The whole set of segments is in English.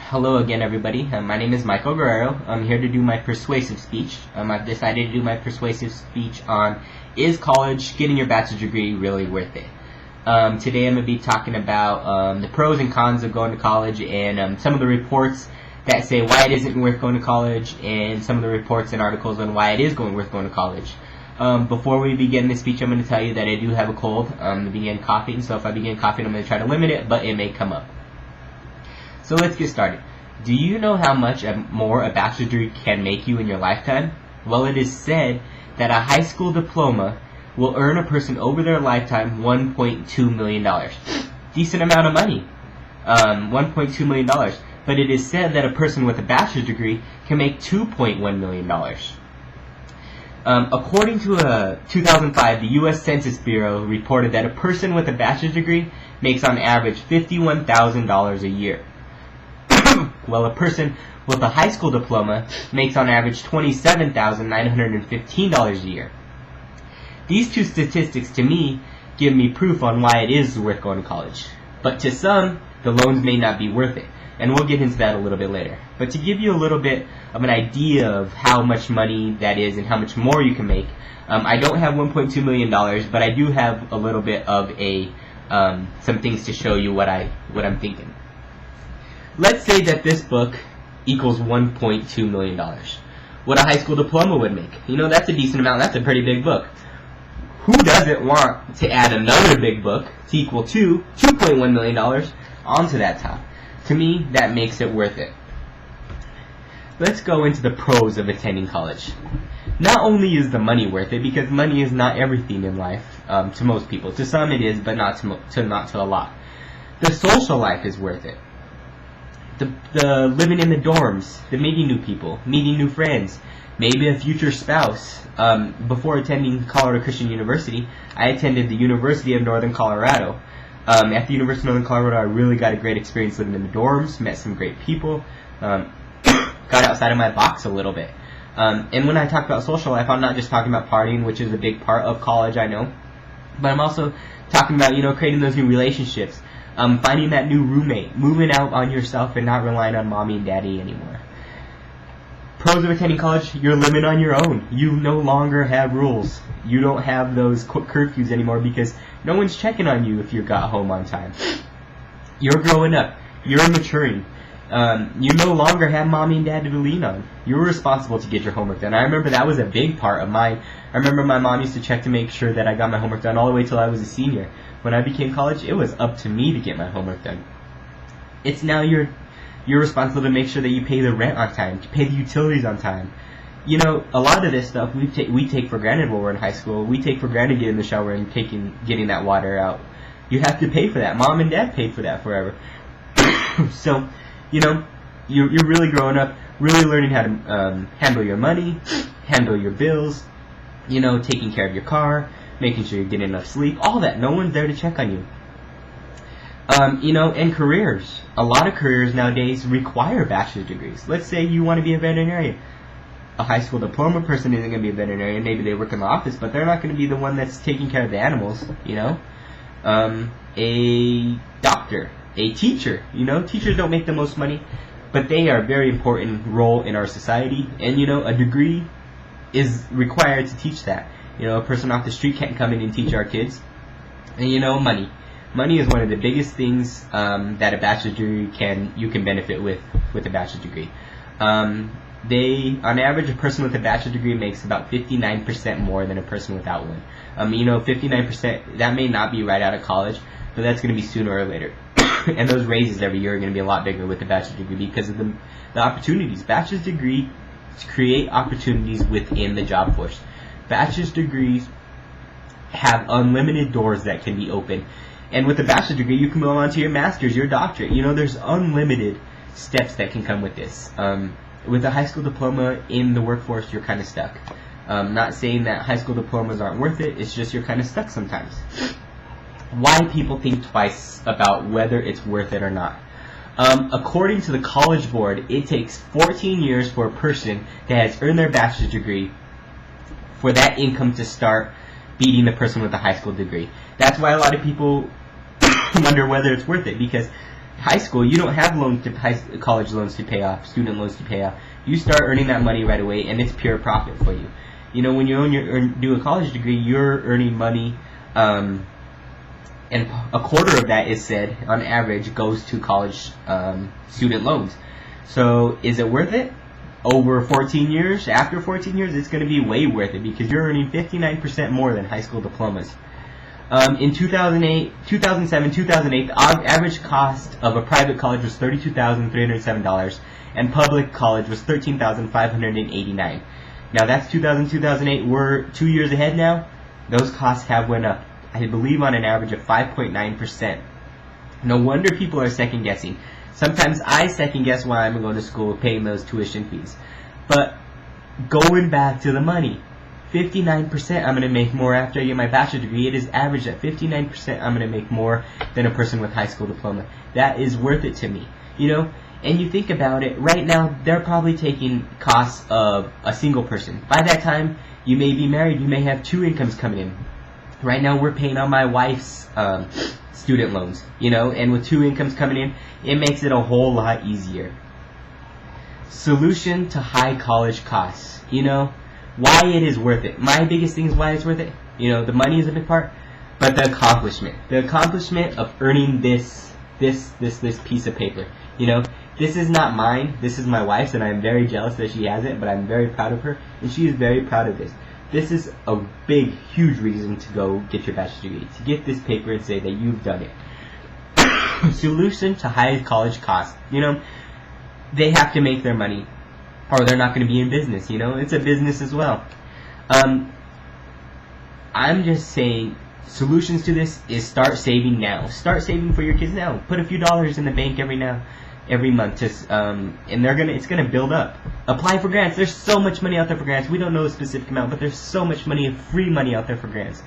Hello again, everybody. My name is Michael Guerrero. I'm here to do my persuasive speech. I've decided to do my persuasive speech on, is college, getting your bachelor's degree, really worth it? Today I'm going to be talking about the pros and cons of going to college and some of the reports that say why it isn't worth going to college and some of the reports and articles on why it is worth going to college. Before we begin this speech, I'm going to tell you that I do have a cold. To begin coughing, so if I begin coughing, I'm going to try to limit it, but it may come up. So let's get started. Do you know how much more a bachelor's degree can make you in your lifetime? Well, it is said that a high school diploma will earn a person over their lifetime $1.2 million. Decent amount of money. $1.2 million. But it is said that a person with a bachelor's degree can make $2.1 million. According to a 2005, the U.S. Census Bureau reported that a person with a bachelor's degree makes on average $51,000 a year. Well, a person with a high school diploma makes on average $27,915 a year. These two statistics to me give me proof on why it is worth going to college. But to some, the loans may not be worth it. And we'll get into that a little bit later. But to give you a little bit of an idea of how much money that is and how much more you can make, I don't have $1.2 million, but I do have a little bit of some things to show you what I'm thinking. Let's say that this book equals $1.2 million. What a high school diploma would make. You know, that's a decent amount. That's a pretty big book. Who doesn't want to add another big book to equal to $2.1 million onto that top? To me, that makes it worth it. Let's go into the pros of attending college. Not only is the money worth it, because money is not everything in life to most people. To some it is, but not to a lot. The social life is worth it. The living in the dorms, the meeting new people, meeting new friends, maybe a future spouse. Before attending Colorado Christian University, I attended the University of Northern Colorado. At the University of Northern Colorado, I really got a great experience living in the dorms, met some great people, got outside of my box a little bit. And when I talk about social life, I'm not just talking about partying, which is a big part of college, I know, but I'm also talking about, creating those new relationships, finding that new roommate, moving out on yourself and not relying on mommy and daddy anymore. Pros of attending college, you're living on your own. You no longer have rules. You don't have those curfews anymore because no one's checking on you if you got home on time. You're growing up. You're maturing. You no longer have mommy and dad to lean on. You're responsible to get your homework done. I remember that was a big part of I remember my mom used to check to make sure that I got my homework done all the way till I was a senior. When I became college, it was up to me to get my homework done. It's now you're responsible to make sure that you pay the rent on time, to pay the utilities on time. A lot of this stuff we take for granted when we're in high school. We take for granted getting in the shower and getting that water out. You have to pay for that. Mom and dad paid for that forever. So, you're really growing up, really learning how to handle your money, handle your bills, taking care of your car, making sure you're getting enough sleep, all that. No one's there to check on you. And careers. A lot of careers nowadays require bachelor's degrees. Let's say you want to be a veterinarian. A high school diploma person isn't going to be a veterinarian. Maybe they work in the office, but they're not going to be the one that's taking care of the animals, A doctor, a teacher, Teachers don't make the most money, but they are a very important role in our society. And, a degree is required to teach that. A person off the street can't come in and teach our kids. And, money. Money is one of the biggest things that a bachelor's degree you can benefit with a bachelor's degree. On average, a person with a bachelor's degree makes about 59% more than a person without one. 59%, that may not be right out of college, but that's going to be sooner or later. And those raises every year are going to be a lot bigger with a bachelor's degree because of the opportunities. Bachelor's degrees create opportunities within the job force. Bachelor's degrees have unlimited doors that can be opened. And with a bachelor's degree, you can go on to your master's, your doctorate. There's unlimited steps that can come with this. With a high school diploma in the workforce, you're kind of stuck. Not saying that high school diplomas aren't worth it, it's just you're kind of stuck sometimes. Why people think twice about whether it's worth it or not. According to the College Board, it takes 14 years for a person that has earned their bachelor's degree for that income to start beating the person with a high school degree. That's why a lot of people wonder whether it's worth it, because high school, you don't have college loans to pay off, student loans to pay off. You start earning that money right away, and it's pure profit for you. You know, when you do a college degree, you're earning money, and a quarter of that is said, on average, goes to college student loans. So is it worth it? Over 14 years, after 14 years, it's going to be way worth it because you're earning 59% more than high school diplomas. In 2007, 2008, the average cost of a private college was $32,307, and public college was $13,589. Now that's 2000, 2008. We're 2 years ahead now. Those costs have went up, I believe, on an average of 5.9%. No wonder people are second guessing. Sometimes I second guess why I'm going to school paying those tuition fees. But going back to the money, 59% I'm going to make more after I get my bachelor's degree. It is averaged at 59% I'm going to make more than a person with high school diploma. That is worth it to me, you know? And you think about it, right now they're probably taking costs of a single person. By that time, you may be married, you may have two incomes coming in. Right now we're paying on my wife's student loans, you know, and with two incomes coming in, it makes it a whole lot easier. Solution to high college costs, you know, why it is worth it. My biggest thing is why it's worth it. You know, the money is a big part, but the accomplishment of earning this piece of paper, you know, this is not mine, this is my wife's, and I'm very jealous that she has it, but I'm very proud of her, and she is very proud of this. This is a big, huge reason to go get your bachelor's degree, to get this paper and say that you've done it. Solution to high college costs. You know, they have to make their money, or they're not going to be in business. You know, it's a business as well. I'm just saying, solutions to this is start saving now. Start saving for your kids now. Put a few dollars in the bank every month, and it's gonna build up. Apply for grants. There's so much money out there for grants. We don't know a specific amount, but there's so much money, free money out there for grants.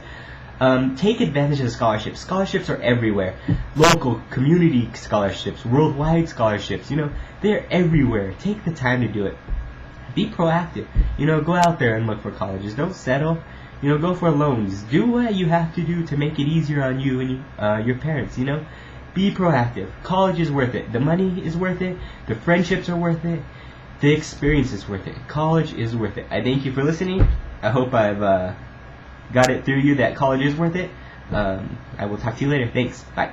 Take advantage of the scholarships. Scholarships are everywhere. Local, community scholarships, worldwide scholarships. You know, they're everywhere. Take the time to do it. Be proactive. You know, go out there and look for colleges. Don't settle. You know, go for loans. Do what you have to do to make it easier on you and your parents. You know. Be proactive. College is worth it. The money is worth it. The friendships are worth it. The experience is worth it. College is worth it. I thank you for listening. I hope I've got it through you that college is worth it. I will talk to you later. Thanks. Bye.